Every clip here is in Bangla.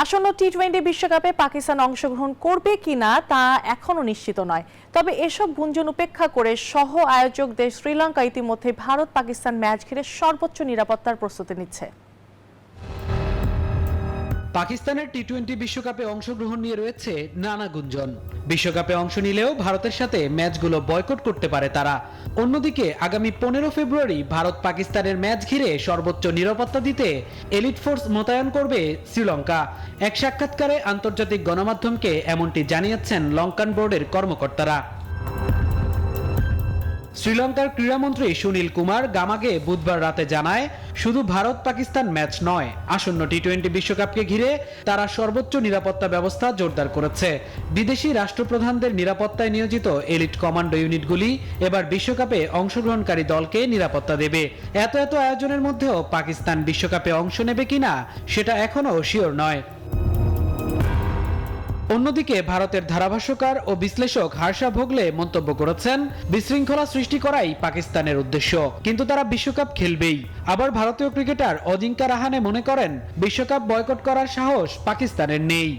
আসন্ন টি-20 বিশ্বকাপে পাকিস্তান অংশগ্রহণ করবে কিনা তা এখনো নিশ্চিত নয়। তবে এসব গুঞ্জন উপেক্ষা করে সহ আয়োজক দেশ শ্রীলঙ্কা ইতিমধ্যে ভারত পাকিস্তান ম্যাচ ঘিরে সর্বোচ্চ নিরাপত্তার প্রস্তুতি নিচ্ছে। পাকিস্তানের টি-20 বিশ্বকাপে অংশগ্রহণ নিয়ে রয়েছে নানা গুঞ্জন। বিশ্বকাপে অংশ নিলেও ভারতের সাথে ম্যাচগুলো বয়কট করতে পারে তারা। অন্যদিকে আগামী 15 ফেব্রুয়ারি ভারত পাকিস্তানের ম্যাচ ঘিরে সর্বোচ্চ নিরাপত্তা দিতে এলিট ফোর্স মোতায়েন করবে শ্রীলঙ্কা। এক সাক্ষাৎকারে আন্তর্জাতিক গণমাধ্যমকে এমনটি জানিয়েছেন লঙ্কান বোর্ডের কর্মকর্তারা। শ্রীলঙ্কার ক্রীড়ামন্ত্রী সুনীল কুমার গামাগে বুধবার রাতে জানায়, শুধু ভারত পাকিস্তান ম্যাচ নয়, আসন্ন টি-20 বিশ্বকাপকে ঘিরে তারা সর্বোচ্চ নিরাপত্তা ব্যবস্থা জোরদার করেছে। বিদেশি রাষ্ট্রপ্রধানদের নিরাপত্তায় নিয়োজিত এলিট কমান্ডো ইউনিটগুলি এবার বিশ্বকাপে অংশগ্রহণকারী দলকে নিরাপত্তা দেবে। এত আয়োজনের মধ্যেও পাকিস্তান বিশ্বকাপে অংশ নেবে কিনা সেটা এখনো শিওর নয়। অন্যদিকে ভারতের ধারাভাষ্যকার ও বিশ্লেষক হার্ষা ভোগলে মন্তব্য করেছেন, বিশৃঙ্খলা সৃষ্টি করাই পাকিস্তানের উদ্দেশ্য, কিন্তু তারা বিশ্বকাপ খেলবেই। আবার ভারতীয় ক্রিকেটার অজিঙ্কা রাহানে মনে করেন, বিশ্বকাপ বয়কট করার সাহস পাকিস্তানের নেই।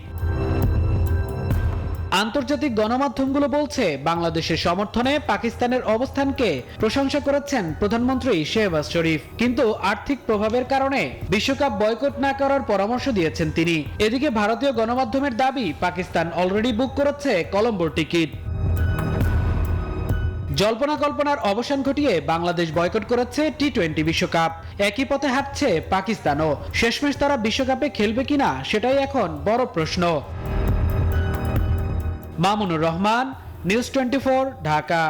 আন্তর্জাতিক গণমাধ্যমগুলো বলছে, বাংলাদেশের সমর্থনে পাকিস্তানের অবস্থানকে প্রশংসা করেছেন প্রধানমন্ত্রী শেহবাজ শরীফ, কিন্তু আর্থিক প্রভাবের কারণে বিশ্বকাপ বয়কট না করার পরামর্শ দিয়েছেন তিনি। এদিকে ভারতীয় গণমাধ্যমের দাবি, পাকিস্তান অলরেডি বুক করেছে কলম্বোর টিকিট। জল্পনা কল্পনার অবসান ঘটিয়ে বাংলাদেশ বয়কট করেছে টি-20 বিশ্বকাপ। একই পথে হাঁটছে পাকিস্তানও। শেষমেশ তারা বিশ্বকাপে খেলবে কিনা সেটাই এখন বড় প্রশ্ন। মামুনুর রহমান, নিউজ 24, ঢাকা।